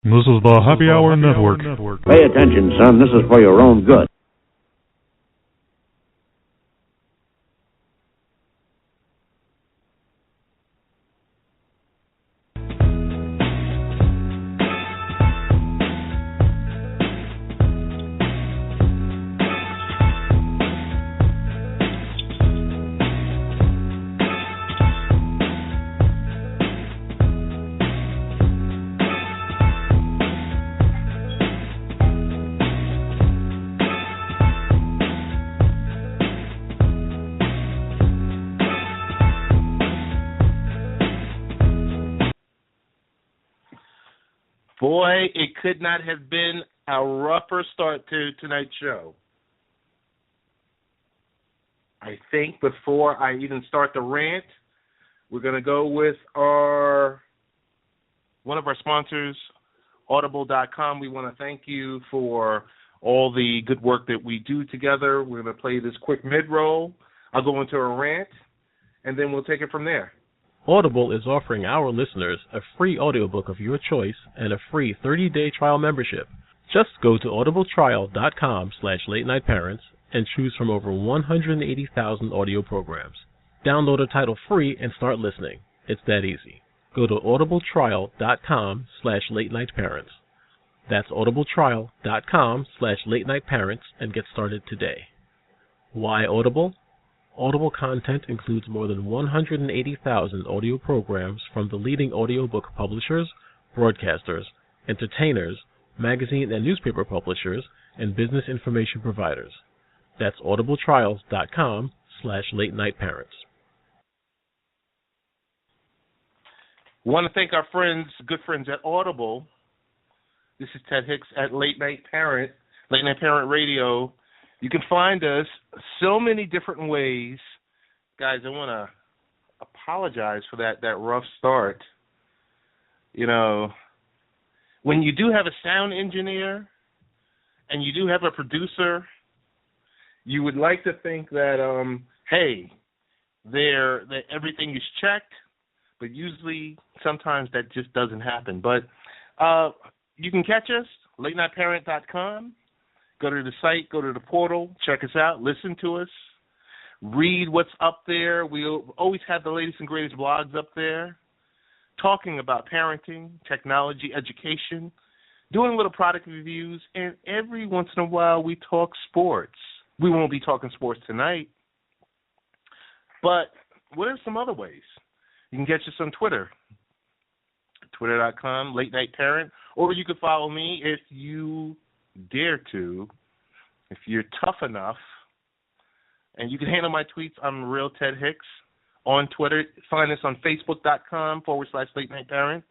This is the Happy Hour Network. Pay attention, son. This is for your own good. Boy, it could not have been a rougher start to tonight's show. I think before I even start the rant, we're going to go with one of our sponsors, Audible.com. We want to thank you for all the good work that we do together. We're going to play this quick mid-roll. I'll go into a rant, and then we'll take it from there. Audible is offering our listeners a free audiobook of your choice and a free 30-day trial membership. Just go to audibletrial.com/late-night-parents and choose from over 180,000 audio programs. Download a title free and start listening. It's that easy. Go to audibletrial.com/late-night-parents. That's audibletrial.com/late-night-parents and get started today. Why Audible? Audible content includes more than 180,000 audio programs from the leading audiobook publishers, broadcasters, entertainers, magazine and newspaper publishers, and business information providers. That's audibletrials.com/late-night-parents. Want to thank our friends, good friends at Audible. This is Ted Hicks at Late Night Parent Radio. You can find us so many different ways. Guys, I want to apologize for that rough start. You know, when you do have a sound engineer and you do have a producer, you would like to think that, that everything is checked, but usually sometimes that just doesn't happen. But you can catch us, latenightparent.com. Go to the site, go to the portal, check us out, listen to us, read what's up there. We'll always have the latest and greatest blogs up there, talking about parenting, technology, education, doing little product reviews, and every once in a while we talk sports. We won't be talking sports tonight, but what are some other ways? You can catch us on Twitter, twitter.com, Late Night Parent, or you can follow me if you dare to, if you're tough enough, and you can handle my tweets. I'm Real Ted Hicks on Twitter. Find us on facebook.com/Late Night Parents.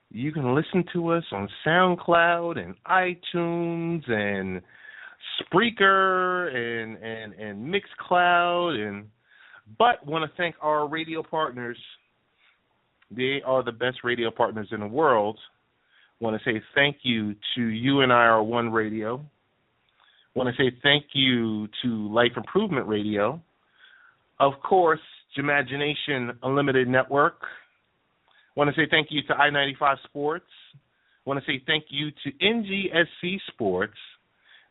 You can listen to us on SoundCloud and iTunes and Spreaker and Mixcloud, but want to thank our radio partners. They are the best radio partners in the world. Want to say thank you to You and I Are One Radio. Want to say thank you to Life Improvement Radio. Of course, Imagination Unlimited Network. Want to say thank you to I-95 Sports. Want to say thank you to NGSC Sports.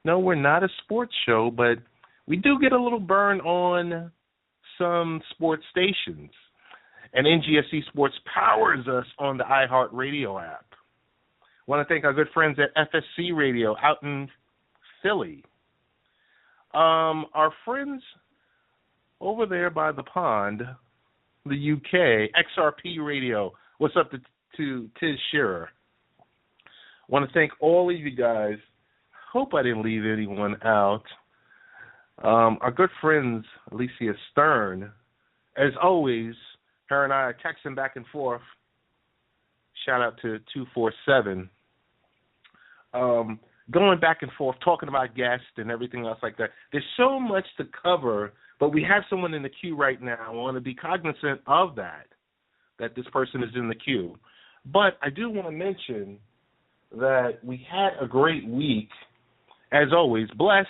No, we're not a sports show, but we do get a little burn on some sports stations. And NGSC Sports powers us on the iHeartRadio app. Want to thank our good friends at FSC Radio out in Philly. Our friends over there by the pond, the UK, XRP Radio. What's up to Tiz Shearer? Want to thank all of you guys. Hope I didn't leave anyone out. Our good friends, Alicia Stern. As always, her and I are texting back and forth. Shout out to 247. Going back and forth, talking about guests and everything else like that. There's so much to cover, but we have someone in the queue right now. I want to be cognizant of that this person is in the queue. But I do want to mention that we had a great week, as always. Blessed.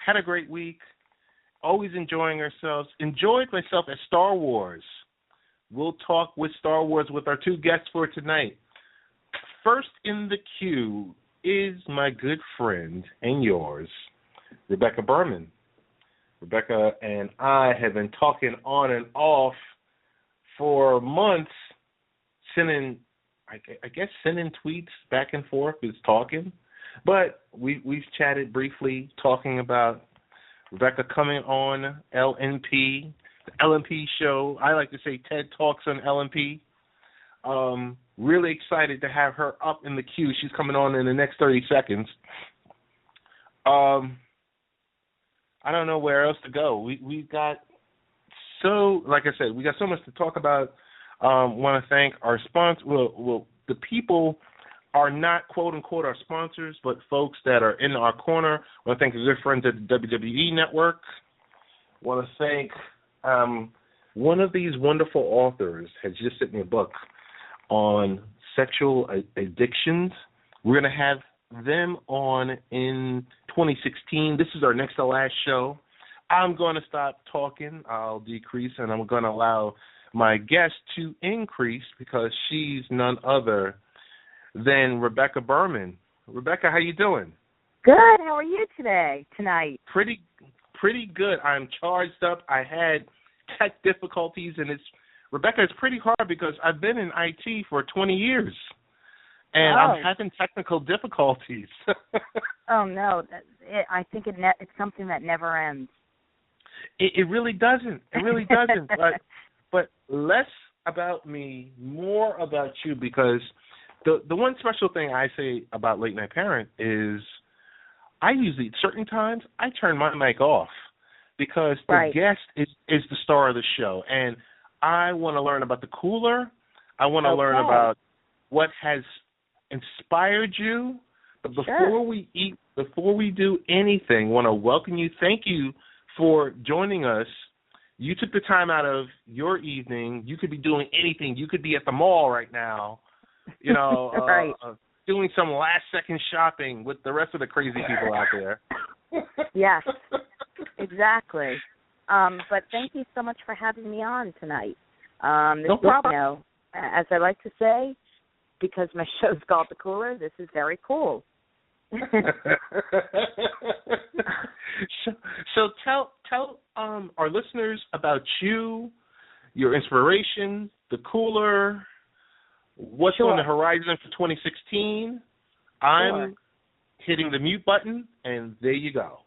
Had a great week. Always enjoying ourselves. Enjoyed myself at Star Wars. we'll talk with Star Wars with our two guests for tonight. First in the queue is my good friend and yours, Rebecca Berman. Rebecca and I have been talking on and off for months, sending tweets back and forth, is talking. But we've chatted briefly, talking about Rebecca coming on LNP, the LNP show. I like to say TED Talks on LNP. Really excited to have her up in the queue. She's coming on in the next 30 seconds. I don't know where else to go. We've got like I said, we got so much to talk about. Want to thank our sponsors. Well, the people are not quote-unquote our sponsors, but folks that are in our corner. Want to thank our good friends at the WWE Network. Want to thank one of these wonderful authors has just written a book on sexual addictions. We're going to have them on in 2016. This is our next to last show. I'm going to stop talking. I'll decrease, and I'm going to allow my guest to increase because she's none other than Rebecca Berman. Rebecca, how you doing? Good. How are you tonight? Pretty good. I'm charged up. I had tech difficulties, and Rebecca, it's pretty hard because I've been in IT for 20 years, and I'm having technical difficulties. Oh, no. I think it's something that never ends. It really doesn't. It really doesn't. But less about me, more about you, because the one special thing I say about Late Night Parent is I usually, at certain times, I turn my mic off because the guest is the star of the show. And I want to learn about the cooler. I want to learn about what has inspired you. But before we do anything, I want to welcome you. Thank you for joining us. You took the time out of your evening. You could be doing anything. You could be at the mall right now, doing some last-second shopping with the rest of the crazy people out there. Yes, exactly. But thank you so much for having me on tonight. No problem. As I like to say, because my show's called The Cooler, this is very cool. So tell our listeners about you, your inspiration, the cooler, what's on the horizon for 2016. I'm hitting the mute button, and there you go.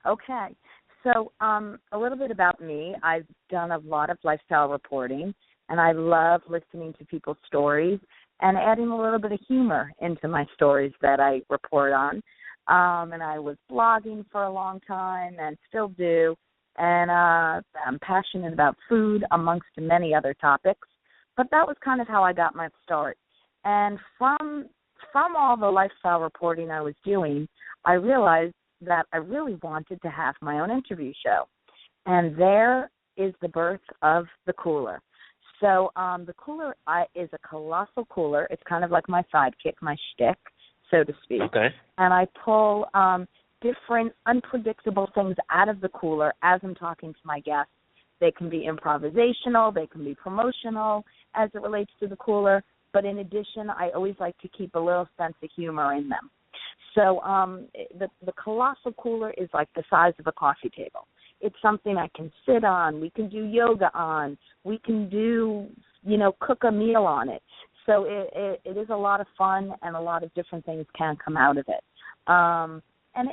Okay. So a little bit about me. I've done a lot of lifestyle reporting, and I love listening to people's stories and adding a little bit of humor into my stories that I report on. And I was blogging for a long time and still do. And I'm passionate about food amongst many other topics. But that was kind of how I got my start. And from all the lifestyle reporting I was doing, I realized that I really wanted to have my own interview show. And there is the birth of The Cooler. So The Cooler is a colossal cooler. It's kind of like my sidekick, my shtick, so to speak. Okay. And I pull different unpredictable things out of the cooler as I'm talking to my guests. They can be improvisational. They can be promotional as it relates to the cooler. But in addition, I always like to keep a little sense of humor in them. So the colossal cooler is like the size of a coffee table. It's something I can sit on. We can do yoga on. We can do, cook a meal on it. So it is a lot of fun, and a lot of different things can come out of it. And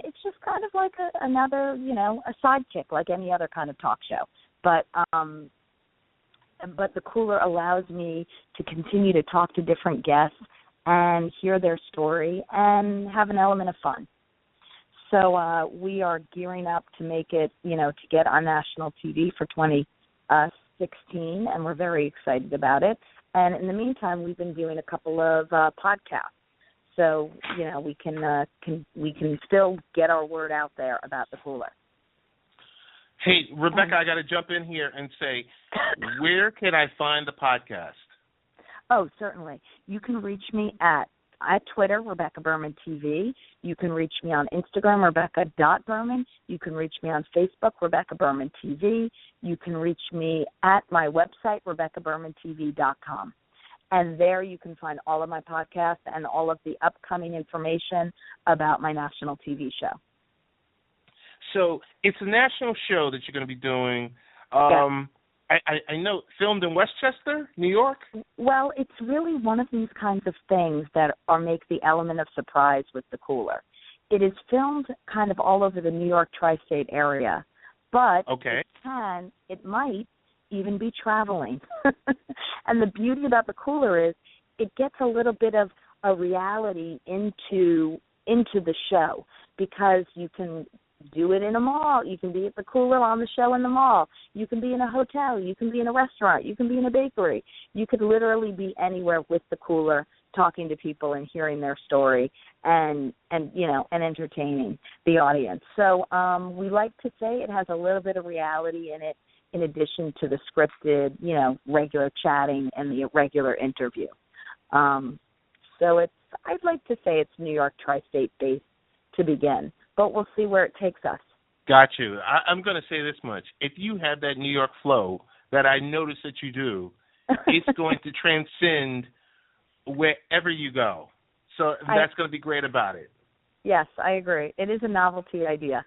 it's just kind of like another, a sidekick, like any other kind of talk show. But the cooler allows me to continue to talk to different guests and hear their story and have an element of fun. So we are gearing up to make it, to get on national TV for 2016, and we're very excited about it. And in the meantime, we've been doing a couple of podcasts. So, we can still get our word out there about the cooler. Hey, Rebecca, I got to jump in here and say, where can I find the podcast? Oh, certainly. You can reach me at at Twitter, Rebecca Berman TV. You can reach me on Instagram, Rebecca.Berman. You can reach me on Facebook, Rebecca Berman TV. You can reach me at my website, RebeccaBermanTV.com. And there you can find all of my podcasts and all of the upcoming information about my national TV show. So it's a national show that you're going to be doing. Yes. I know, filmed in Westchester, New York? Well, it's really one of these kinds of things that make the element of surprise with the cooler. It is filmed kind of all over the New York tri-state area, but it might even be traveling. And the beauty about the cooler is it gets a little bit of a reality into the show, because you can do it in a mall. You can be at the cooler on the show in the mall. You can be in a hotel. You can be in a restaurant. You can be in a bakery. You could literally be anywhere with the cooler, talking to people and hearing their story and entertaining the audience. So we like to say it has a little bit of reality in it, in addition to the scripted, regular chatting and the regular interview. So I'd like to say it's New York tri-state based to begin, but we'll see where it takes us. Got you. I'm going to say this much. If you have that New York flow that I notice that you do, it's going to transcend wherever you go. So that's going to be great about it. Yes, I agree. It is a novelty idea.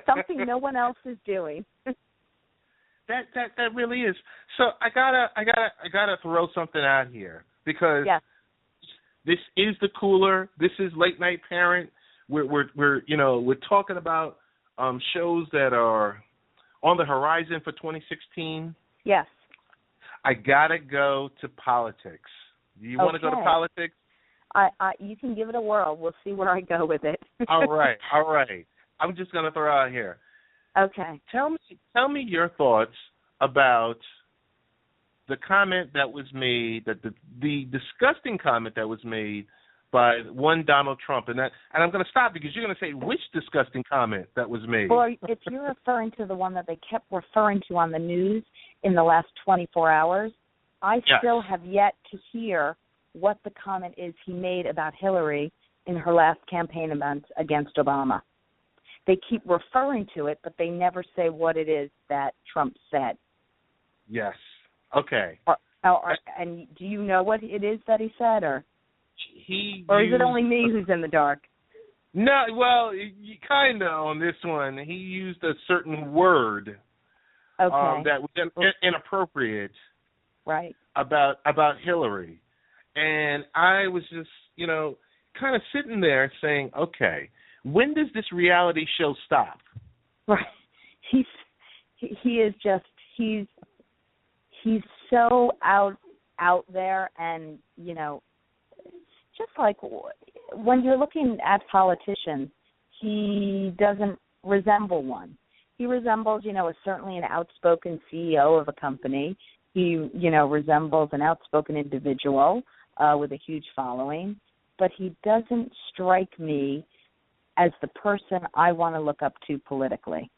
Something no one else is doing. That really is. So I gotta throw something out here, because this is the cooler. This is Late Night Parent. We're talking about shows that are on the horizon for 2016. Yes. I gotta go to politics. Do you want to go to politics? You can give it a whirl. We'll see where I go with it. All right. I'm just gonna throw out here. Okay. Tell me your thoughts about the comment that was made, that the disgusting comment that was made by one Donald Trump, and I'm going to stop because you're going to say which disgusting comment that was made. Well, if you're referring to the one that they kept referring to on the news in the last 24 hours, I still have yet to hear what the comment is he made about Hillary in her last campaign event against Obama. They keep referring to it, but they never say what it is that Trump said. Yes. Okay. And do you know what it is that he said, or is it only me who's in the dark? No, well, kind of on this one. He used a certain word that was inappropriate, right? About Hillary, and I was just, kind of sitting there saying, okay, when does this reality show stop? Right. He's so out there, and just like when you're looking at politicians, he doesn't resemble one. He resembles, certainly an outspoken CEO of a company. He, resembles an outspoken individual with a huge following, but he doesn't strike me as the person I want to look up to politically.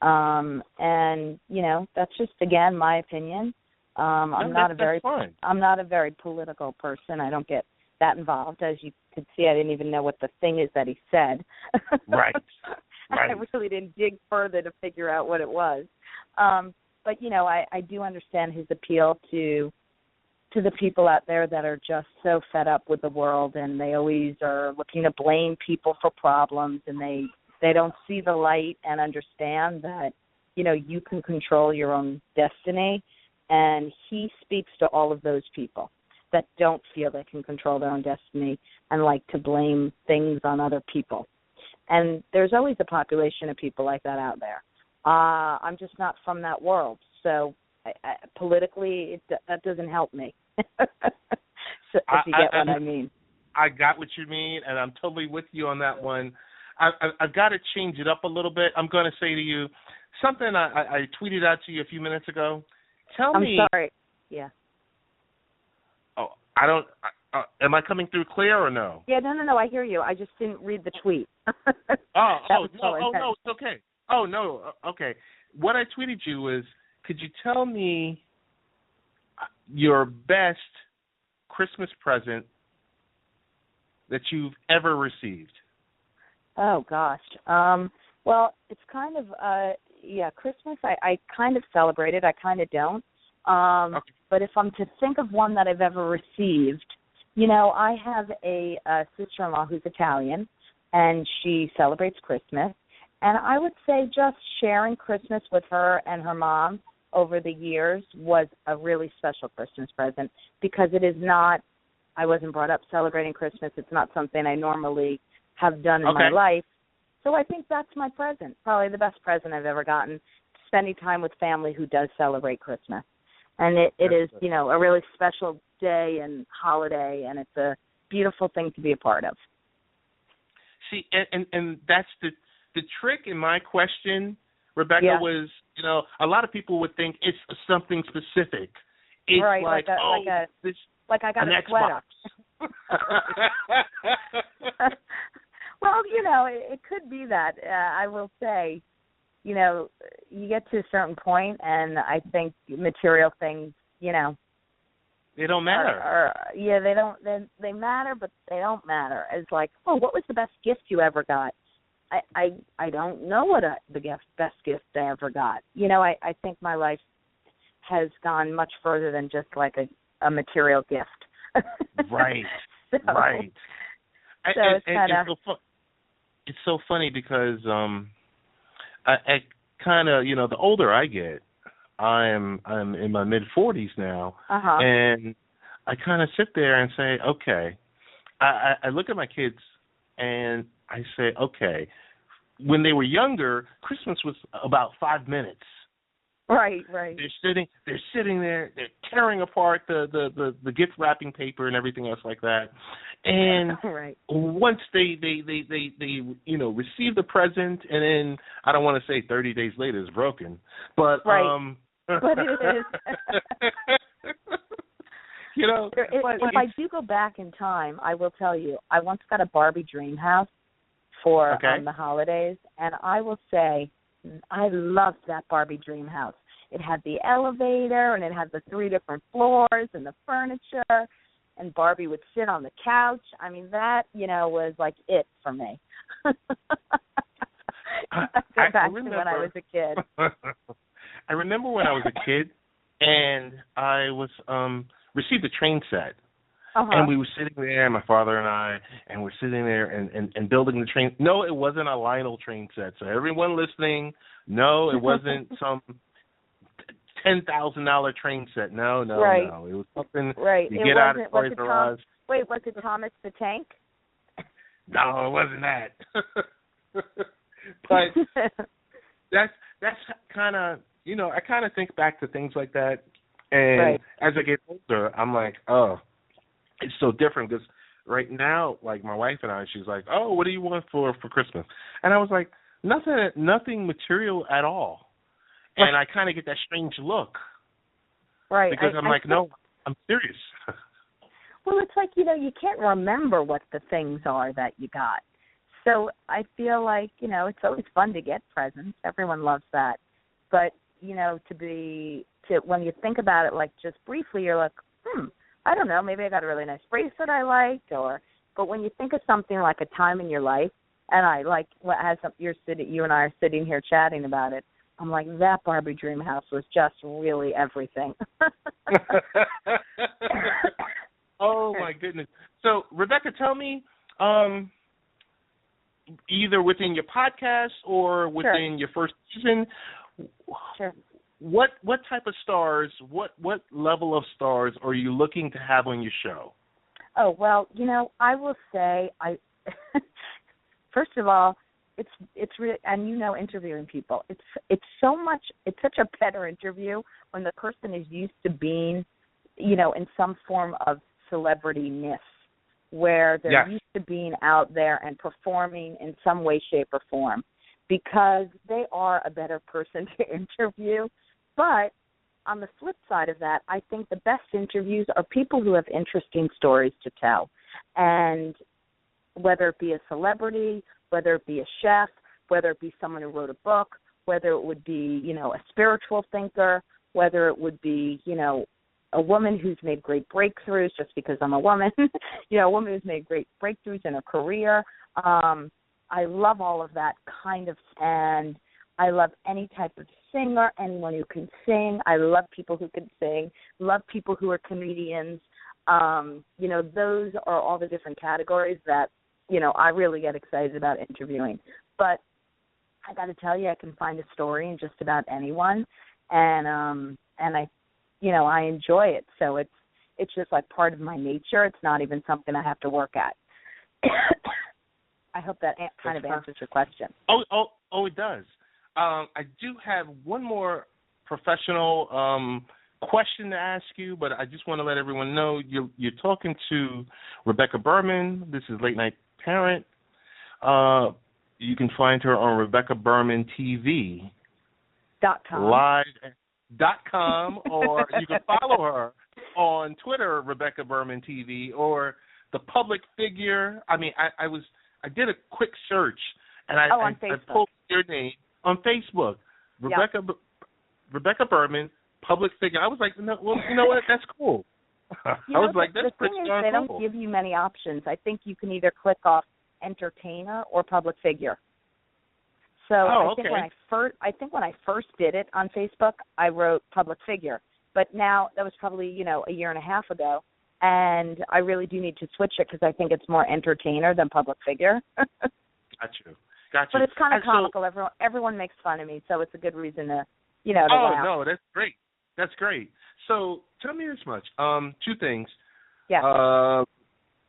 And, that's just, again, my opinion. I'm not a very political person. I don't get that involved. As you could see, I didn't even know what the thing is that he said. Right. I really didn't dig further to figure out what it was. But, I do understand his appeal to the people out there that are just so fed up with the world, and they always are looking to blame people for problems, and they don't see the light and understand that, you can control your own destiny. And he speaks to all of those people that don't feel they can control their own destiny and like to blame things on other people. And there's always a population of people like that out there. I'm just not from that world. So politically, that doesn't help me. So if you get what I mean. I got what you mean, and I'm totally with you on that one. I've got to change it up a little bit. I'm going to say to you something I tweeted out to you a few minutes ago. I'm sorry. Yeah. Oh, I don't. Am I coming through clear or no? Yeah, no. I hear you. I just didn't read the tweet. No, it's okay. Oh, no, okay. What I tweeted you was, could you tell me your best Christmas present that you've ever received? Oh gosh. Well, it's kind of Christmas. I kind of celebrate it. I kind of don't. Okay. But if I'm to think of one that I've ever received, I have a sister-in-law who's Italian, and she celebrates Christmas. And I would say just sharing Christmas with her and her mom over the years was a really special Christmas present, because it is not, I wasn't brought up celebrating Christmas. It's not something I normally have done in my life. So I think that's my present, probably the best present I've ever gotten, spending time with family who does celebrate Christmas. And it is, a really special day and holiday, and it's a beautiful thing to be a part of. See, and that's the trick in my question, Rebecca, was, a lot of people would think it's something specific. It's right, like I got an a sweater. Well, it could be that. I will say, you get to a certain point, and I think material things, they don't matter. They don't. They matter, but they don't matter. It's like, what was the best gift you ever got? I don't know what the best gift I ever got. I think my life has gone much further than just like a material gift. Right. Right. So it's kind of. It's so funny because I kind of, the older I get, I'm in my mid-40s now, and I kind of sit there and say, okay, I look at my kids and I say, okay, when they were younger, Christmas was about 5 minutes. Right. They're sitting there, they're tearing apart the gift wrapping paper and everything else like that. And once they receive the present, and then I don't want to say 30 days later it's broken, but but it is. If I do go back in time, I will tell you, I once got a Barbie dream house for the holidays, and I will say I loved that Barbie dream house. It had the elevator, and it had the 3 different floors and the furniture, and Barbie would sit on the couch. I mean, that, was like it for me. I remember when I was a kid. I remember when I was a kid, and I was received a train set. And we were sitting there, my father and I, and we're sitting there and building the train. No, it wasn't a Lionel train set. So everyone listening, no, it wasn't some $10,000 train set. No. It was something you get out of Toys R Us. Wait, was it Thomas the Tank? No, it wasn't that. But that's kind of, I kind of think back to things like that. And as I get older, I'm like, it's so different, because right now, like my wife and I, she's like, oh, what do you want for Christmas? And I was like, nothing material at all. And I kind of get that strange look. Right. Because I'm like, no, I'm serious. Well, it's like, you can't remember what the things are that you got. So I feel like, it's always fun to get presents. Everyone loves that. But, when you think about it, like just briefly, you're like, I don't know, maybe I got a really nice bracelet I liked, but when you think of something like a time in your life, and I like, you and I are sitting here chatting about it, I'm like, that Barbie dream house was just really everything. Oh my goodness. So Rebecca, tell me, either within your podcast or within your first season, what type of stars, what level of stars are you looking to have on your show? Oh, well, I will say, first of all, it's really, and interviewing people, it's such a better interview when the person is used to being, in some form of celebrity-ness, where they're used to being out there and performing in some way, shape, or form, because they are a better person to interview. But on the flip side of that, I think the best interviews are people who have interesting stories to tell. And whether it be a celebrity, whether it be a chef, whether it be someone who wrote a book, whether it would be, a spiritual thinker, whether it would be, a woman who's made great breakthroughs just because I'm a woman, a woman who's made great breakthroughs in her career. I love all of that kind of, and I love any type of singer, anyone who can sing. I love people who can sing, love people who are comedians. Those are all the different categories that, I really get excited about interviewing. But I got to tell you, I can find a story in just about anyone, and I enjoy it. So it's just like part of my nature. It's not even something I have to work at. I hope that kind of answers your question. Oh, it does. I do have one more professional question to ask you, but I just want to let everyone know you're talking to Rebecca Berman. This is Late Night Parent. You can find her on Rebecca Berman TV. .com, or you can follow her on Twitter, Rebecca Berman TV, or the public figure. I mean, I did a quick search, and I pulled your name on Facebook, Rebecca Berman, public figure. I was like, no, well, you know what? That's cool. That's pretty darn cool. They don't give you many options. I think you can either click off entertainer or public figure. So I think when I first did it on Facebook, I wrote public figure. But now that was probably, a year and a half ago, and I really do need to switch it because I think it's more entertainer than public figure. Got you. But it's kind of comical. Everyone makes fun of me, so it's a good reason to, to laugh. No, that's great. That's great. So tell me this much. Two things. Yeah.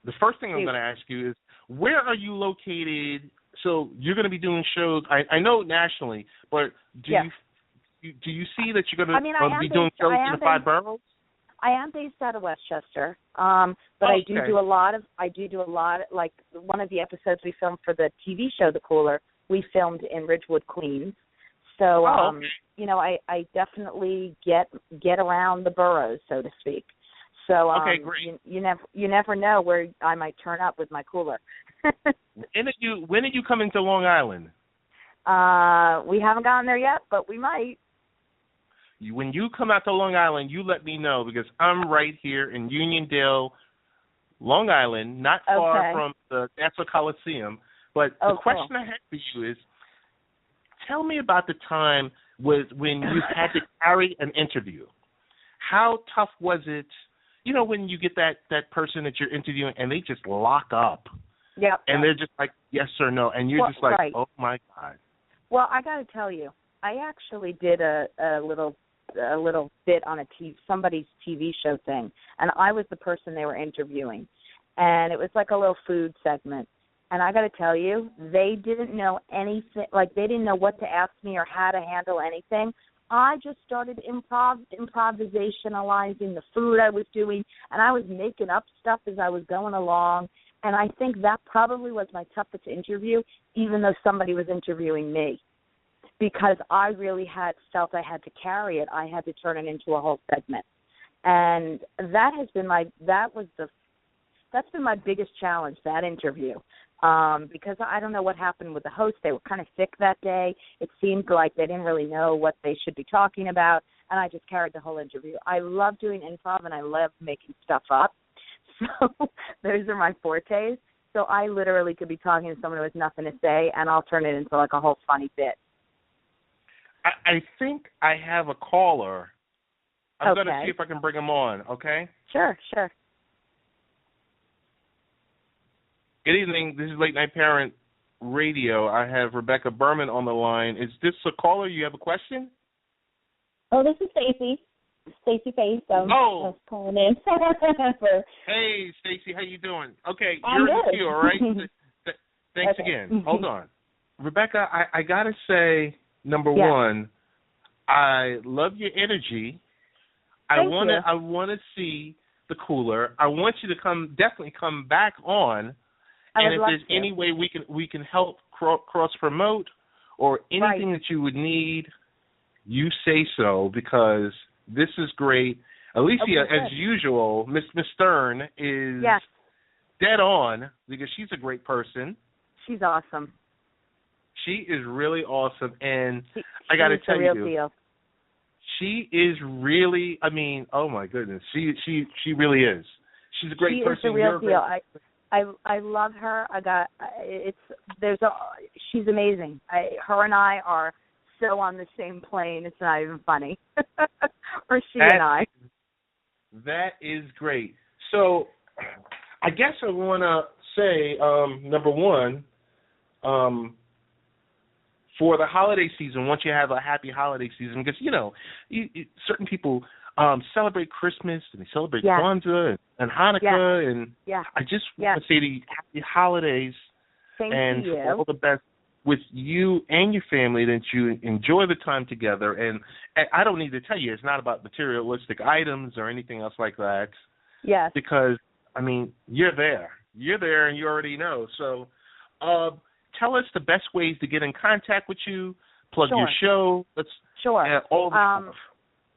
The first thing I'm going to ask you is, where are you located? So you're going to be doing shows, I know nationally, but do you see that you're going to be doing shows in the 5 boroughs? I am based out of Westchester, but I do a lot, like one of the episodes we filmed for the TV show The Cooler, we filmed in Ridgewood, Queens. So, I definitely get around the boroughs, so to speak. So, great. You never know where I might turn up with my cooler. When did you come into Long Island? We haven't gotten there yet, but we might. When you come out to Long Island, you let me know, because I'm right here in Uniondale, Long Island, not far from the Nassau Coliseum. But the question I had for you is, tell me about the time when you had to carry an interview. How tough was it, when you get that person that you're interviewing and they just lock up? Yep. And they're just like, yes or no, and you're just like, right. Oh, my God. Well, I got to tell you, I actually did a little bit on somebody's TV show thing, and I was the person they were interviewing, and it was like a little food segment. And I got to tell you, they didn't know anything, like they didn't know what to ask me or how to handle anything. I just started improvisationalizing the food I was doing, and I was making up stuff as I was going along. And I think that probably was my toughest interview, even though somebody was interviewing me, because I really felt I had to carry it. I had to turn it into a whole segment. And that's been my biggest challenge, that interview, because I don't know what happened with the host. They were kind of sick that day. It seemed like they didn't really know what they should be talking about, and I just carried the whole interview. I love doing improv, and I love making stuff up. So those are my fortes. So I literally could be talking to someone who has nothing to say, and I'll turn it into like a whole funny bit. I think I have a caller. I'm going to see if I can bring him on, okay? Sure. Good evening. This is Late Night Parent Radio. I have Rebecca Berman on the line. Is this a caller? You have a question? Oh, this is Stacie. Stacie Face. I was calling in. Hey, Stacie, how you doing? Okay, I'm you're in the good. queue, all right? Thanks again. Hold on. Rebecca, I got to say, number one, I love your energy. I want to see the cooler. I want you to definitely come back on. And if there's any way we can help cross promote or anything that you would need, you say so, because this is great. Alicia, as usual, Miss Stern is dead on, because she's a great person. She's awesome. She is really awesome, and I got to tell you, She is really, I mean, oh my goodness, she really is. She's a great person. She is the real deal. I love her. She's amazing. Her and I are so on the same plane. It's not even funny. Or she and I. That is great. So, I guess I want to say, number one, for the holiday season, once you have a happy holiday season, because, certain people celebrate Christmas and they celebrate Kwanzaa and Hanukkah, and I just want to say to you, happy holidays. Same and to you. For all the best with you and your family, that you enjoy the time together. And I don't need to tell you, it's not about materialistic items or anything else like that. Yes. Because, I mean, you're there. You're there and you already know. So tell us the best ways to get in contact with you, plug your show. All the stuff.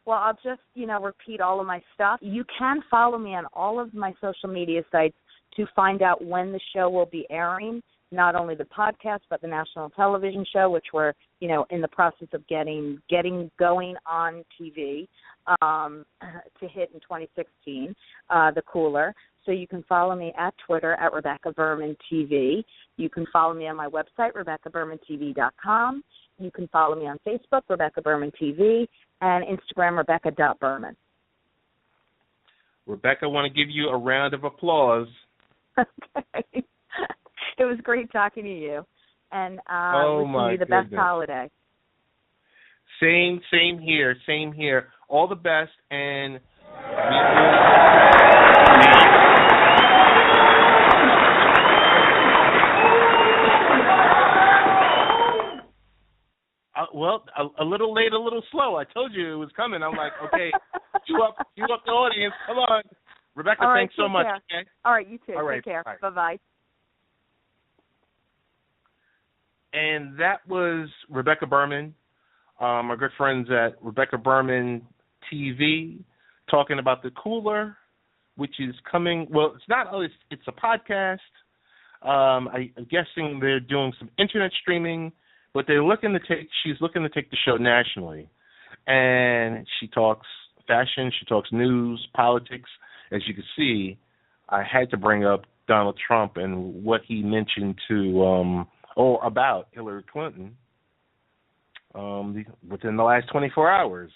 Well, I'll just, repeat all of my stuff. You can follow me on all of my social media sites to find out when the show will be airing, not only the podcast, but the national television show, which we're, in the process of getting going on TV to hit in 2016, the Cooler. So you can follow me at Twitter at Rebecca Berman TV. You can follow me on my website, RebeccaBermanTV.com. You can follow me on Facebook, Rebecca Berman TV, and Instagram, Rebecca.Berman. Rebecca, I want to give you a round of applause. Okay. It was great talking to you. And wishing you the best holiday. Same here. All the best, and well, a little late, a little slow. I told you it was coming. I'm like, okay, you up the audience. Come on. Rebecca, right, thanks so much. Okay? All right, you too. All right, take care. Right. Bye-bye. And that was Rebecca Berman, our good friends at Rebecca Berman TV, talking about the Cooler, which is coming. Well, it's not. It's a podcast. I'm guessing they're doing some internet streaming, but she's looking to take the show nationally. And she talks fashion, she talks news, politics. As you can see, I had to bring up Donald Trump and what he mentioned about Hillary Clinton within the last 24 hours.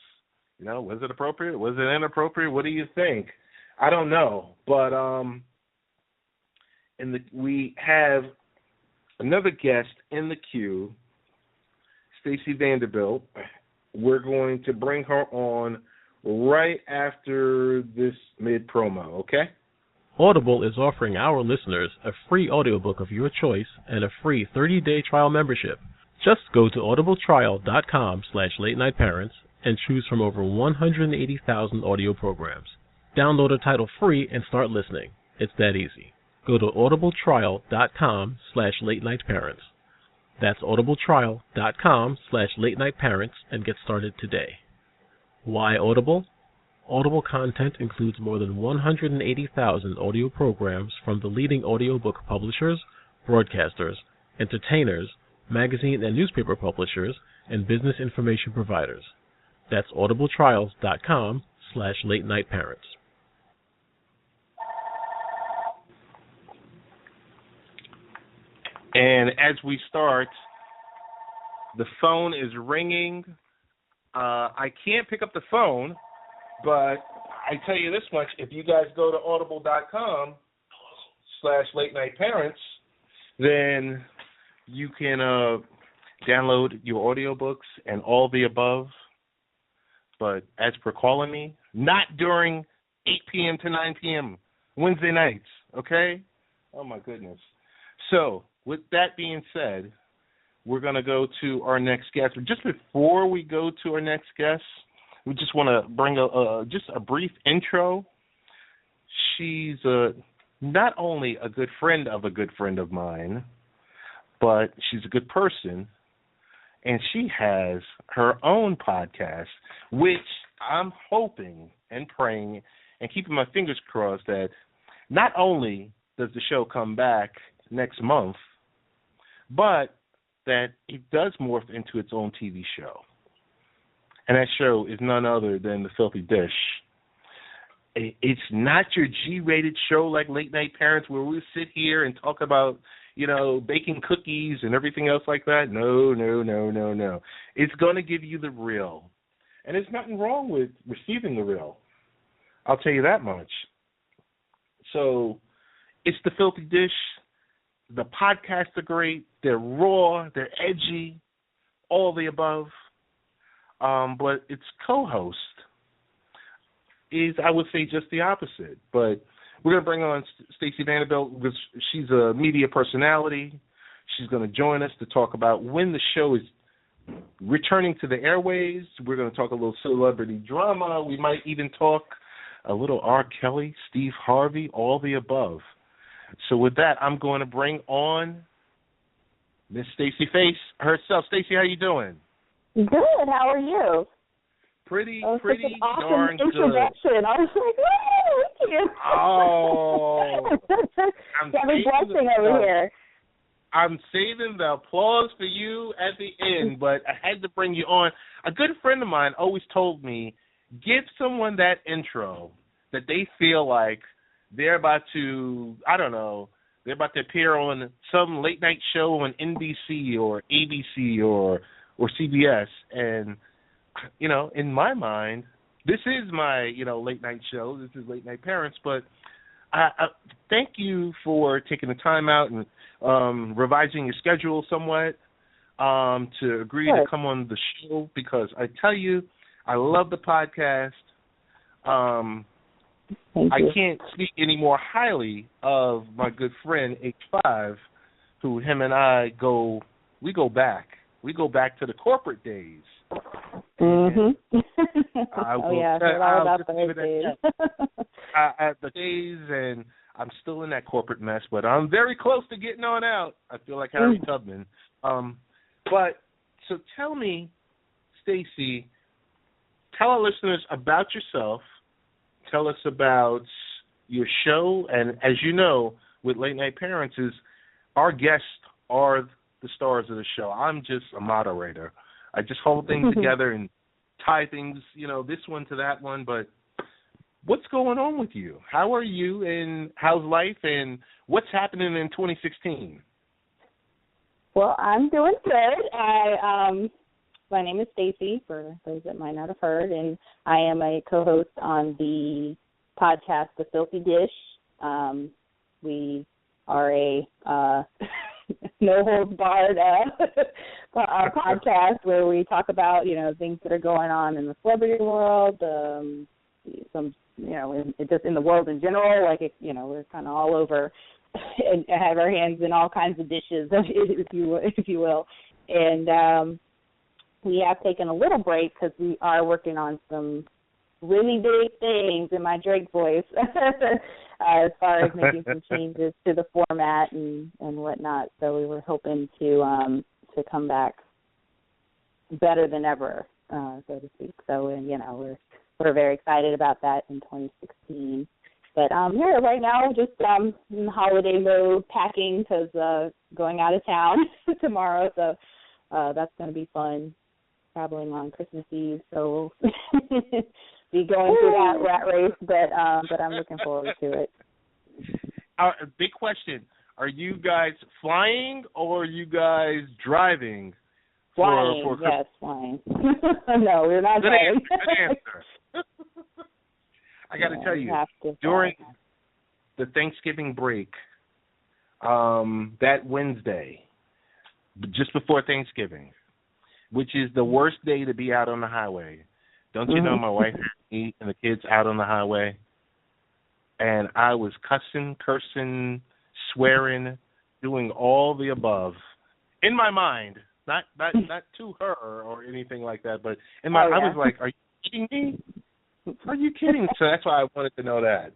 Was it appropriate? Was it inappropriate? What do you think? I don't know. But we have another guest in the queue, Stacie Vanderbilt. We're going to bring her on right after this mid-promo, okay? Audible is offering our listeners a free audiobook of your choice and a free 30-day trial membership. Just go to audibletrial.com/late night parents and choose from over 180,000 audio programs. Download a title free and start listening. It's that easy. Go to audibletrial.com/late night parents. That's audibletrial.com/late night parents and get started today. Why Audible? Audible content includes more than 180,000 audio programs from the leading audiobook publishers, broadcasters, entertainers, magazine and newspaper publishers, and business information providers. That's audibletrials.com/late night parents. And as we start, the phone is ringing. I can't pick up the phone, but I tell you this much, if you guys go to audible.com/late night parents, then you can download your audiobooks and all the above. But as per calling me, not during 8 p.m. to 9 p.m. Wednesday nights, okay? Oh, my goodness. So, with that being said, we're going to go to our next guest. But just before we go to our next guest, we just want to bring just a brief intro. She's not only a good friend of mine, but she's a good person, and she has her own podcast, which I'm hoping and praying and keeping my fingers crossed that not only does the show come back next month, but that it does morph into its own TV show. and that show is none other than The Filthy Dish. It's not your G-rated show like Late Night Parents where we sit here and talk about, baking cookies and everything else like that. No. It's going to give you the real. And there's nothing wrong with receiving the real. I'll tell you that much. So it's The Filthy Dish. The podcasts are great. They're raw. They're edgy. All the above. But its co-host is, I would say, just the opposite. But we're going to bring on Stacie Vanderbilt because she's a media personality. She's going to join us to talk about when the show is returning to the airwaves. We're going to talk a little celebrity drama. We might even talk a little R. Kelly, Steve Harvey, all the above. So with that, I'm going to bring on Miss Stacie Face herself. Stacie, how you doing? Good. How are you? Pretty such an awesome darn introduction. good. I was like, thank you. Oh. Every blessing over here. I'm saving the applause for you at the end, but I had to bring you on. A good friend of mine always told me, give someone that intro that they feel like they're about to, they're about to appear on some late night show on NBC or ABC or CBS. And, in my mind, this is my, late night show. This is Late Night Parents. But I thank you for taking the time out and revising your schedule somewhat to agree to come on the show because I tell you, I love the podcast. I can't speak any more highly of my good friend H5, who him and I go back. We go back to the corporate days. Mhm. I all about those days. The days, and I'm still in that corporate mess, but I'm very close to getting on out. I feel like Harry Tubman. But so tell me, Stacie, tell our listeners about yourself. Tell us about your show, and as you know, with Late Night Parents, is our guests are the stars of the show. I'm just a moderator. I just hold things together and tie things, this one to that one. But what's going on with you? How are you, and how's life, and what's happening in 2016? Well, I'm doing good. My name is Stacie, for those that might not have heard, and I am a co-host on the podcast The Filthy Dish. We are a no-holds-barred podcast where we talk about, things that are going on in the celebrity world, just in the world in general. We're kind of all over and have our hands in all kinds of dishes, if you will. And we have taken a little break because we are working on some really big things in my Drake voice as far as making some changes to the format and whatnot. So we were hoping to come back better than ever, so to speak. So we're very excited about that in 2016. But right now, just in holiday mode, packing because going out of town tomorrow. So that's going to be fun. Traveling on Christmas Eve, so we'll be going through that rat race, but I'm looking forward to it. Big question: are you guys flying or are you guys driving? Flying, yes, flying. No, we're not driving. Good answer. I got to tell you, during the Thanksgiving break, that Wednesday, just before Thanksgiving, which is the worst day to be out on the highway. Don't you know my wife and me and the kids out on the highway? And I was cursing, swearing, doing all the above. In my mind, not to her or anything like that, but in my I was like, are you kidding me? Are you kidding? So that's why I wanted to know that.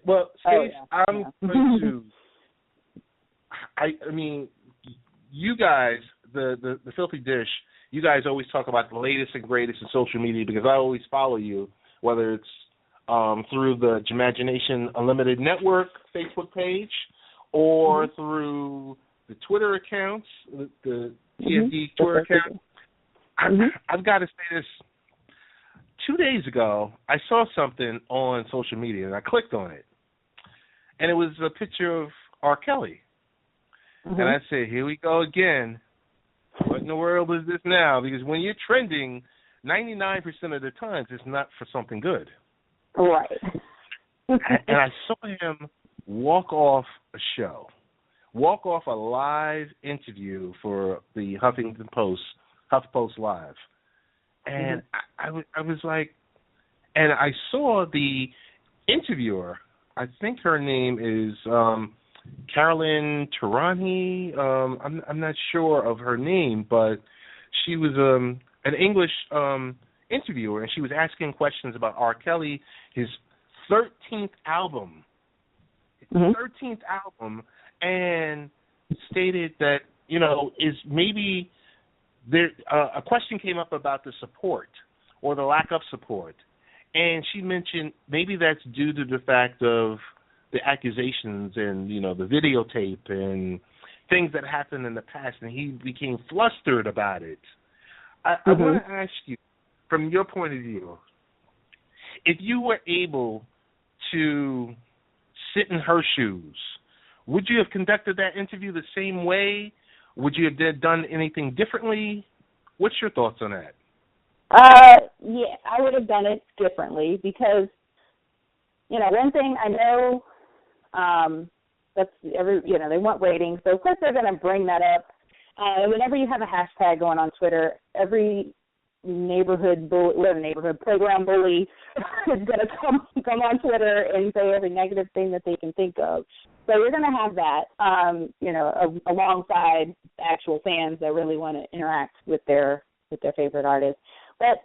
Well, Stace, I'm going to, I mean, you guys, the Filthy Dish, you guys always talk about the latest and greatest in social media because I always follow you, whether it's through the Imagination Unlimited Network Facebook page or through the Twitter accounts, the TFD Twitter account. I've got to say this. 2 days ago, I saw something on social media, and I clicked on it. And it was a picture of R. Kelly. And I said, here we go again. What in the world is this now? Because when you're trending, 99% of the times it's not for something good. Right. And I saw him walk off a show, walk off a live interview for the HuffPost Live. And I was like, and I saw the interviewer, I think her name is Carolyn Tarani. I'm not sure of her name, but she was an English interviewer, and she was asking questions about R. Kelly, his 13th album. And stated that, is maybe there a question came up about the support or the lack of support. And she mentioned maybe that's due to the fact of the accusations and, the videotape and things that happened in the past, and he became flustered about it. I want to ask you, from your point of view, if you were able to sit in her shoes, would you have conducted that interview the same way? Would you have done anything differently? What's your thoughts on that? Yeah, I would have done it differently because, one thing I know, they want ratings, so of course they're going to bring that up. Whenever you have a hashtag going on Twitter, every playground bully is going to come on Twitter and say every negative thing that they can think of. So you're going to have that, alongside actual fans that really want to interact with their favorite artist. But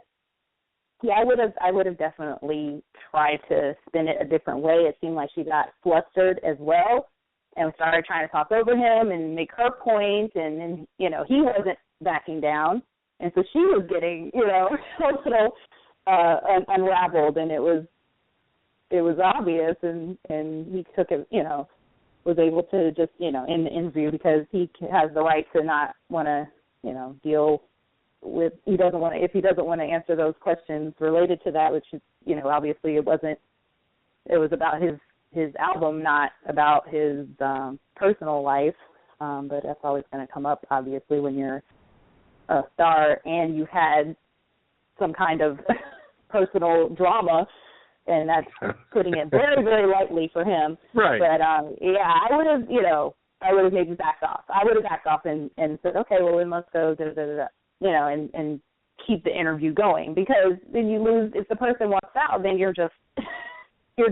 yeah, I would have definitely tried to spin it a different way. It seemed like she got flustered as well and started trying to talk over him and make her point, and then he wasn't backing down, and so she was getting a little unraveled, and it was obvious, and he took it, was able to just, in the interview, because he has the right to not want to, deal with, if he doesn't want to answer those questions related to that, which is, obviously it was about his album, not about his personal life, but that's always going to come up, obviously, when you're a star and you had some kind of personal drama. And that's putting it very, very lightly for him. Right. But, I would have maybe backed off. I would have backed off and said, okay, well, then let's go, and keep the interview going. Because then you lose, if the person walks out, then you're done. You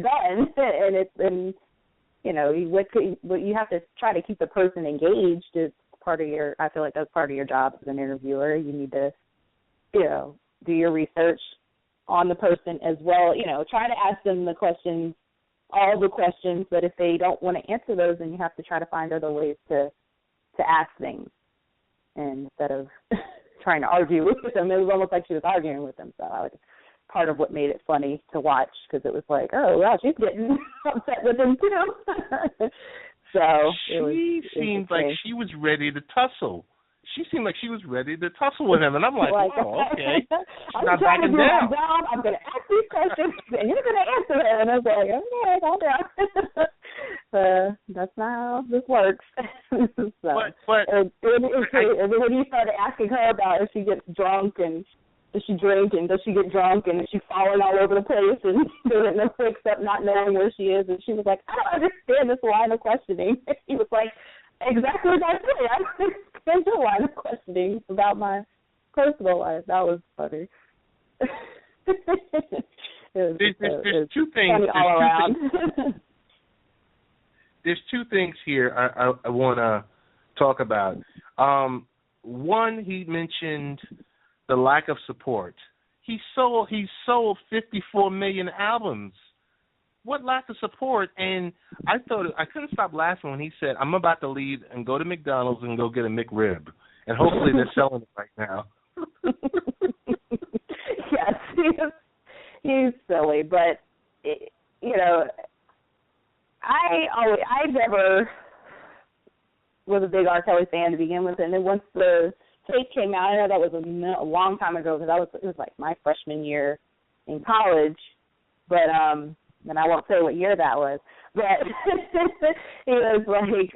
have to try to keep the person engaged. It's part of I feel like that's part of your job as an interviewer. You need to, do your research on the person as well, try to ask them all the questions, but if they don't want to answer those, then you have to try to find other ways to ask things instead of trying to argue with them. It was almost like she was arguing with them, so part of what made it funny to watch, because it was like, oh, wow, she's getting upset with him too. So she seemed like she was ready to tussle. She seemed like she was ready to tussle with him, and I'm like, oh, okay. She's not backing down. I'm going to ask these questions, and you're going to answer them. And I was like, okay, calm down. That's not how this works. And when you started asking her about if she gets drunk and does she drink and does she get drunk and is she falling all over the place and doesn't know except not knowing where she is, and she was like, I don't understand this line of questioning. He was like, exactly that way. I don't understand your line of questioning about my personal life. That was funny. There's two things. Funny all around. There's two things here I want to talk about. One, he mentioned the lack of support. He sold 54 million albums. What lack of support? And I couldn't stop laughing when he said, I'm about to leave and go to McDonald's and go get a McRib. And hopefully they're selling it right now. Yes, he's silly. But, I never was a big R. Kelly fan to begin with. And then once the tape came out, I know that was a long time ago because it was like my freshman year in college, but and I won't say what year that was, but it was like,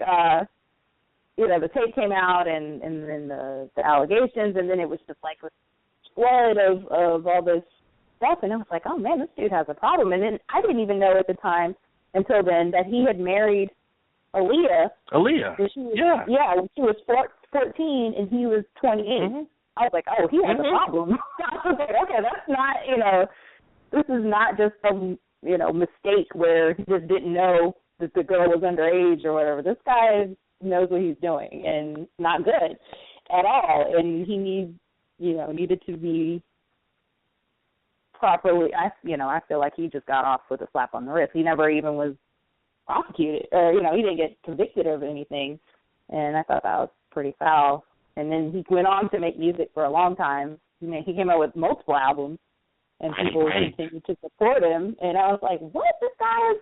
the tape came out and then the allegations, and then it was just like this flood of all this stuff, and I was like, oh man, this dude has a problem. And then I didn't even know at the time until then that he had married Aaliyah. When she was 14 and he was 28. Mm-hmm. I was like, oh, he has a problem. I was like, okay, that's not, this is not just some, mistake where he just didn't know that the girl was underage or whatever. This guy knows what he's doing and not good at all. And he needed to be properly, I feel like he just got off with a slap on the wrist. He never even was prosecuted, or, he didn't get convicted of anything. And I thought that was pretty foul. And then he went on to make music for a long time. He came out with multiple albums, and people continued to support him. And I was like, what? This guy is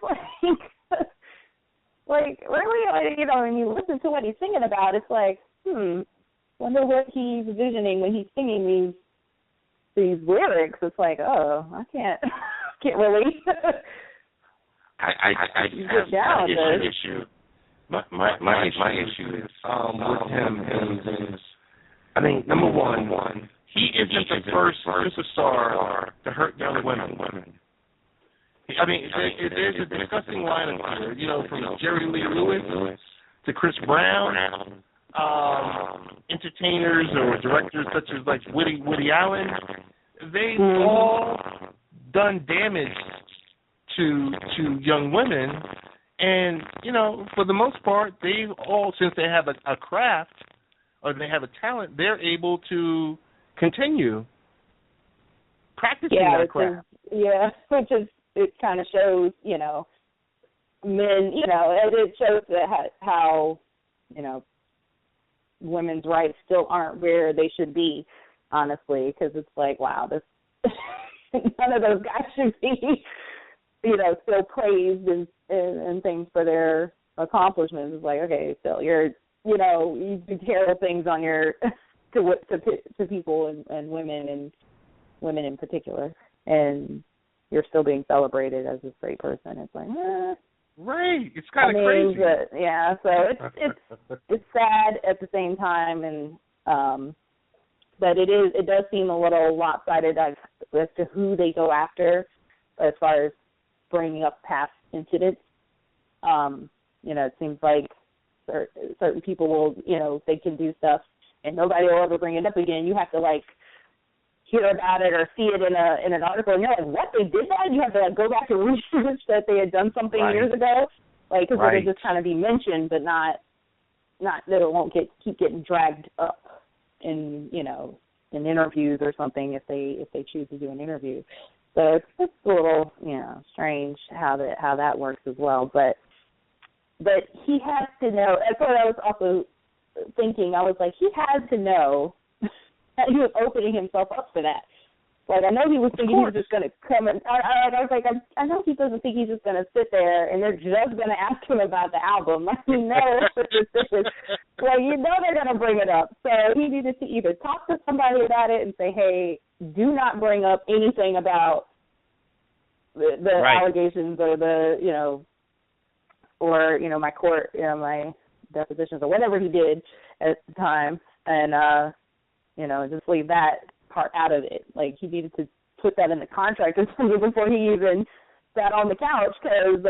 like, really? When you listen to what he's singing about, it's like, wonder what he's visioning when he's singing these lyrics. It's like, oh, I can't relate. I have an issue. My issue is with him is, I think, number one, he isn't the first superstar to hurt young women. I mean, there's a disgusting line of here, from Jerry Lee Lewis to Chris Brown, entertainers or directors such as like Woody Allen. They've all done damage to young women, and for the most part, they've all, since they have a craft or they have a talent, they're able to continue practicing that craft. Which is, it kind of shows, men, it shows that how women's rights still aren't where they should be, honestly, because it's like, wow, this none of those guys should be, still praised and things for their accomplishments. It's like, okay, still, you're, you do terrible things on your to people and women in particular, and you're still being celebrated as this great person. It's like, right? It's kind of crazy. So it's sad at the same time, and but it does seem a little lopsided as to who they go after as far as bringing up past incidents. It seems like certain people will, they can do stuff and nobody will ever bring it up again. You have to hear about it or see it in an article, and you're like, what, they did that? You have to go back and research that they had done something years ago, because it'll just kind of be mentioned, but not that it won't keep getting dragged up in in interviews or something if they choose to do an interview. So it's a little strange how that works as well, but he has to know. That's what I was also thinking. I was like, he had to know that he was opening himself up for that. I know he was thinking he was just going to come and I was like, I know he doesn't think he's just going to sit there and they're just going to ask him about the album. They're going to bring it up. So he needed to either talk to somebody about it and say, hey, do not bring up anything about the allegations or my court, my depositions or whatever he did at the time, and just leave that part out of it. He needed to put that in the contract or something before he even sat on the couch, because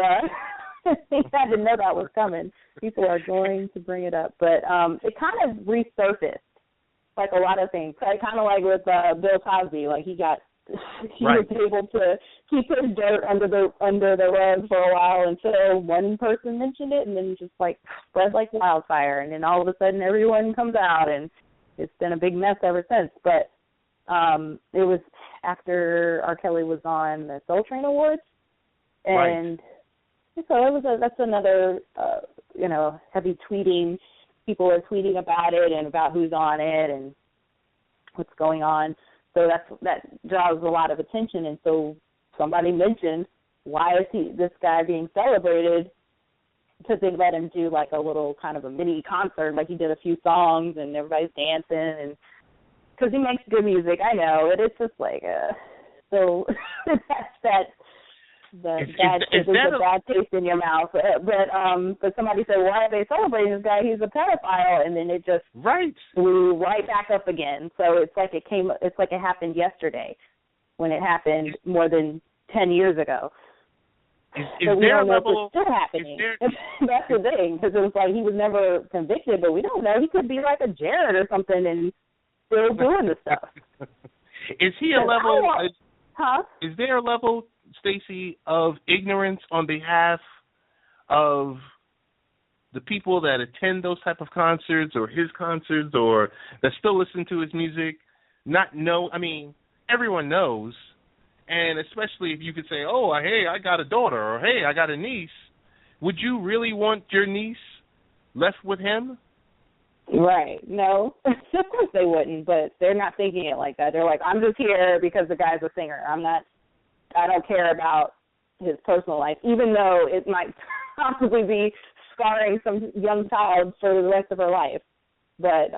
he had to know that was coming. People are going to bring it up, but it kind of resurfaced, like a lot of things. Kind of like with Bill Cosby, he was able to keep his dirt under the rug for a while until one person mentioned it, and then just spread like wildfire, and then all of a sudden everyone comes out, and it's been a big mess ever since. But it was after R. Kelly was on the Soul Train Awards, and so that's another heavy tweeting. People are tweeting about it and about who's on it and what's going on. So that draws a lot of attention, and so somebody mentioned, why is this guy being celebrated? Because they let him do a little kind of a mini concert, he did a few songs and everybody's dancing, and he makes good music. I know, but it's just like, so that's a bad taste in your mouth. But somebody said, why are they celebrating this guy? He's a pedophile, and then it just blew right back up again. So it's like it happened yesterday, when it happened more than 10 years ago. Is there a level? It's still happening. That's the thing, because it was like he was never convicted, but we don't know. He could be like a Jared or something and still doing the stuff. Is he a level? Huh? Is there a level, Stacie, of ignorance on behalf of the people that attend those type of concerts or his concerts or that still listen to his music? Everyone knows. And especially if you could say, oh, hey, I got a daughter, or hey, I got a niece. Would you really want your niece left with him? Right. No. Of course they wouldn't, but they're not thinking it like that. They're like, I'm just here because the guy's a singer. I don't care about his personal life, even though it might possibly be scarring some young child for the rest of her life. But,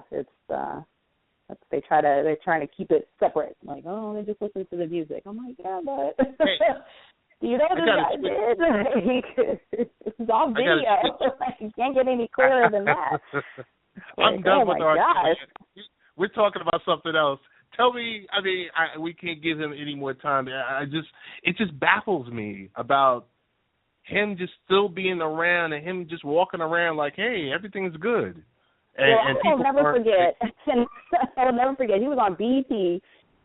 it's... they're trying to keep it separate. Like, oh, they just listen to the music. I'm like, yeah, but you know this guy did. It's on video. You can't get any clearer than that. I'm done with our gosh. We're talking about something else. Tell me, we can't give him any more time. It just baffles me about him just still being around and him just walking around like, hey, everything's good. I'll never forget. I'll never forget. He was on BET,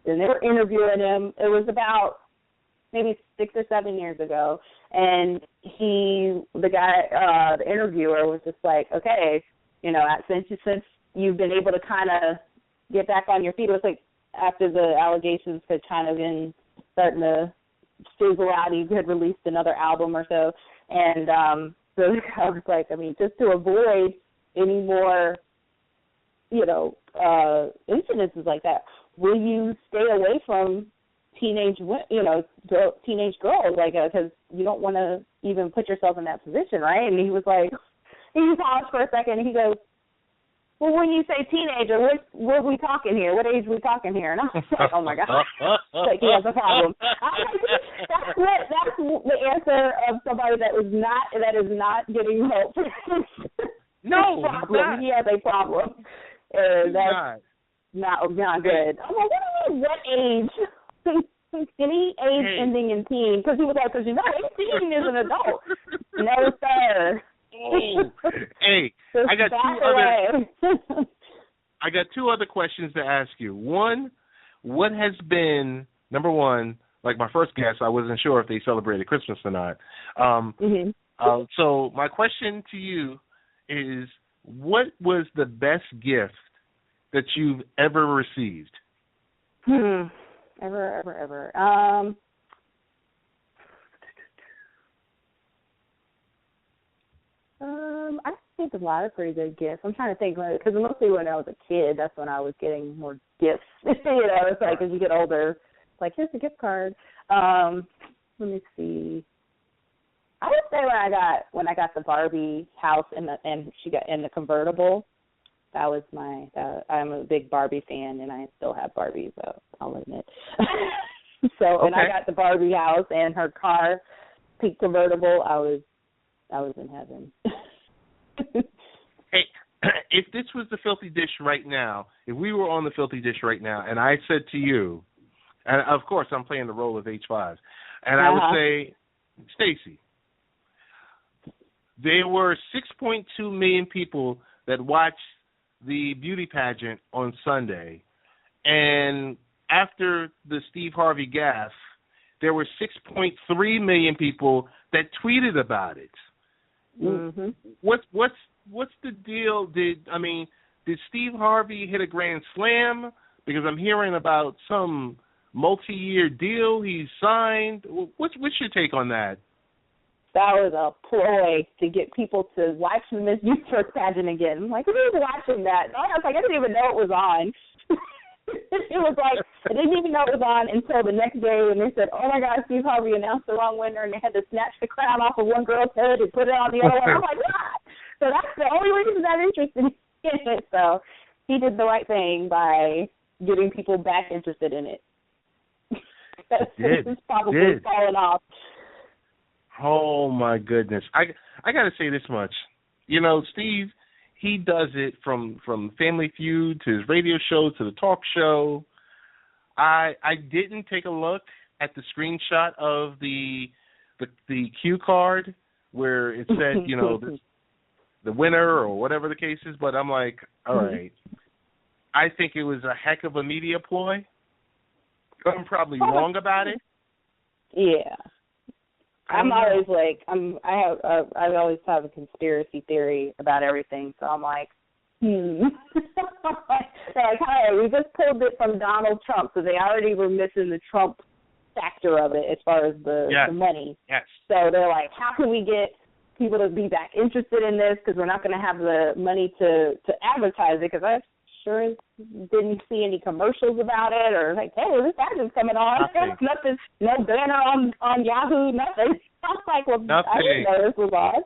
and they were interviewing him. It was about maybe 6 or 7 years ago, and the interviewer was just like, okay, since you've been able to kind of get back on your feet, it was like after the allegations had kind of been starting to fizzle out, he had released another album or so, and so I was like, just to avoid any more, incidences like that, will you stay away from teenage girls, like, because you don't want to even put yourself in that position, right? And he was like, he paused for a second, and he goes, well, when you say teenager, what are we talking here? What age are we talking here? And I was like, oh my God, like he has a problem. That's the answer of somebody that is not getting help. No, he has a problem. That's not good. I'm like, what age? Any age ending in teen? Because he was like, 18 is an adult. No, sir. Oh. Hey, I got two other questions to ask you. One, what has been, number one, like my first guest, I wasn't sure if they celebrated Christmas or not. So my question to you is, what was the best gift that you've ever received? Ever. I think a lot of pretty good gifts. I'm trying to think, because mostly when I was a kid, that's when I was getting more gifts. It's like as you get older, it's like, here's a gift card. Let me see. I would say when I got the Barbie house and she got in the convertible, that was I'm a big Barbie fan, and I still have Barbie, so I'll admit. And I got the Barbie house and her car, pink convertible. I was in heaven. Hey, if this was the Filthy Dish right now, if we were on the Filthy Dish right now, and I said to you, and of course I'm playing the role of H5, and I would say, Stacie, there were 6.2 million people that watched the beauty pageant on Sunday, and after the Steve Harvey gaffe, there were 6.3 million people that tweeted about it. Mm-hmm. What's the deal? Did Steve Harvey hit a grand slam? Because I'm hearing about some multi-year deal he's signed. What's your take on that? That was a ploy to get people to watch the Miss Universe pageant again. I'm like, who's watching that? I was like, I didn't even know it was on. It was like, I didn't even know it was on until the next day when they said, oh my God, Steve Harvey announced the wrong winner, and they had to snatch the crown off of one girl's head and put it on the other one. I'm like, what? So that's the only reason that interested me in it. So he did the right thing by getting people back interested in it. It's probably falling off. Oh my goodness! I got to say this much. Steve, he does it from Family Feud to his radio show to the talk show. I didn't take a look at the screenshot of the cue card where it said the winner or whatever the case is, but I'm like, all right. I think it was a heck of a media ploy. I'm probably wrong about it. Yeah. I'm always like, I always have a conspiracy theory about everything, so I'm like, Like, we just pulled it from Donald Trump, so they already were missing the Trump factor of it as far as the money. Yes. So they're like, how can we get people to be back interested in this, because we're not going to have the money to advertise it, because I sure didn't see any commercials about it, or like, hey, this ad is coming on. Nothing, no banner on Yahoo, nothing. I was like, well, I didn't know this was on.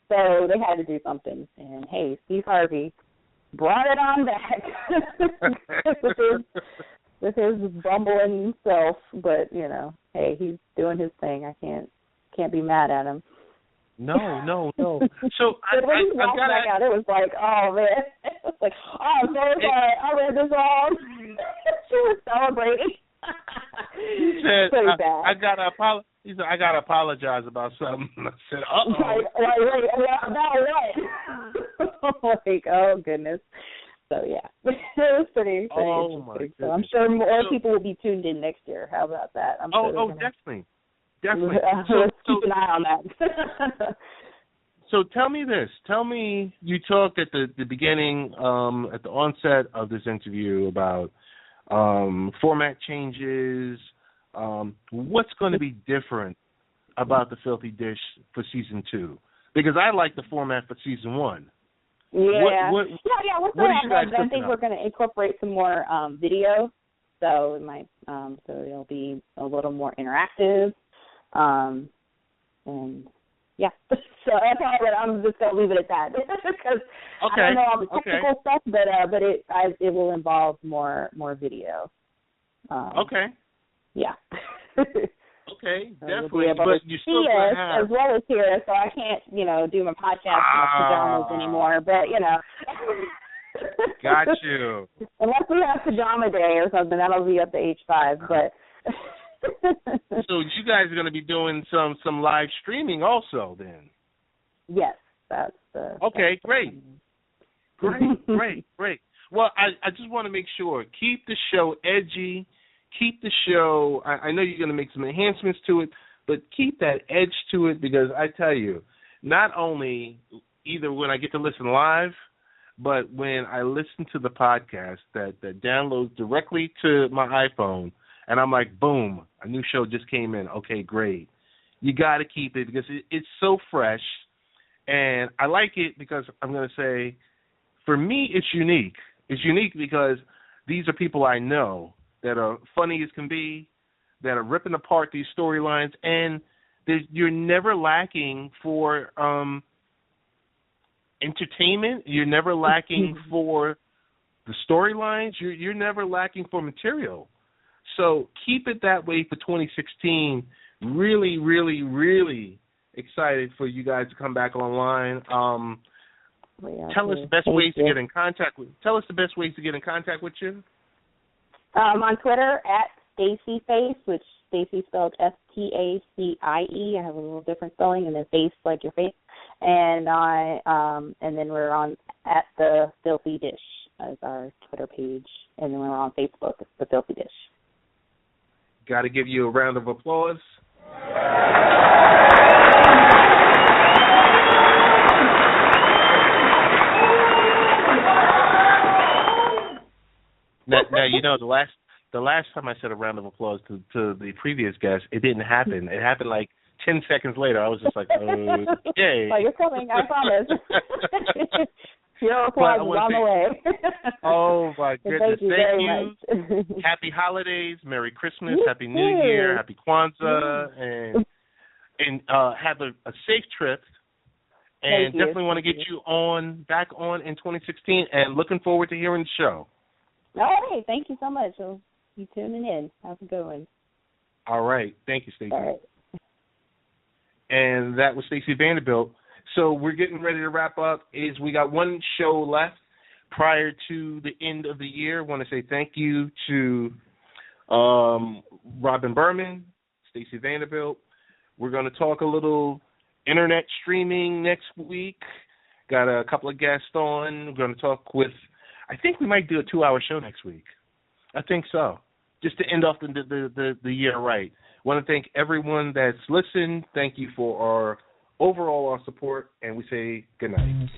So they had to do something. And, hey, Steve Harvey brought it on back with his bumbling self. But, hey, he's doing his thing. I can't be mad at him. No. So when he walked back out, it was like, oh, man. It was like, oh, I'm so sorry. I read this wrong. She was celebrating. He said, he said, I got to apologize about something. I said, uh-oh. Right, about what? Like, oh, goodness. So, yeah. It was pretty interesting. So I'm sure more people will be tuned in next year. How about that? Definitely. Let's keep an eye on that. So tell me this. Tell me, you talked at the beginning, at the onset of this interview about format changes. What's going to be different about the Filthy Dish for Season 2? Because I like the format for Season 1. Yeah. We're I think we're going to incorporate some more video. So it might, so it'll be a little more interactive. And yeah, so that's all. But I'm just gonna leave it at that because I don't know all the technical stuff, but it will involve more video. Yeah. Okay, definitely. But you still have as well as hear us, so I can't do my podcast in my pajamas anymore. But got you. Unless we have pajama day or something, that'll be up to H5. But. So you guys are going to be doing some live streaming also then? Yes, that's great. Well, I just want to make sure, keep the show edgy, keep the show, I know you're going to make some enhancements to it, but keep that edge to it, because I tell you, not only either when I get to listen live, but when I listen to the podcast that downloads directly to my iPhone, and I'm like, boom, a new show just came in. Okay, great. You got to keep it because it's so fresh. And I like it because I'm going to say, for me, it's unique. It's unique because these are people I know that are funny as can be, that are ripping apart these storylines, and you're never lacking for entertainment. You're never lacking for the storylines. You're never lacking for material. So keep it that way for 2016. Really, really, really excited for you guys to come back online. Tell us the best ways to get in contact with. Tell us the best ways to get in contact with you. On Twitter @StacieFace, which Stacie spelled Stacie. I have a little different spelling, and then face like your face. And and then we're on @The Filthy Dish as our Twitter page, and then we're on Facebook. It's The Filthy Dish. Got to give you a round of applause. Now the last time I said a round of applause to the previous guest, it didn't happen. It happened like 10 seconds later. I was just like, okay. Well, you're coming, I promise. Your applause is on the way. Oh, my goodness. Thank you. Happy holidays, Merry Christmas, Happy New Year, Happy Kwanzaa, and have a safe trip. And definitely want to get you back on in 2016, and looking forward to hearing the show. All right. Thank you so much. So you tuning in. How's it going? All right. Thank you, Stacie. All right. And that was Stacie Vanderbilt. So we're getting ready to wrap up. We got one show left prior to the end of the year. I want to say thank you to Rebecca Berman, Stacie Vanderbilt. We're going to talk a little internet streaming next week. Got a couple of guests on. We're going to talk with, I think we might do a 2-hour show next week. I think so. Just to end off the year right. Want to thank everyone that's listened. Thank you for our overall support, and we say good night.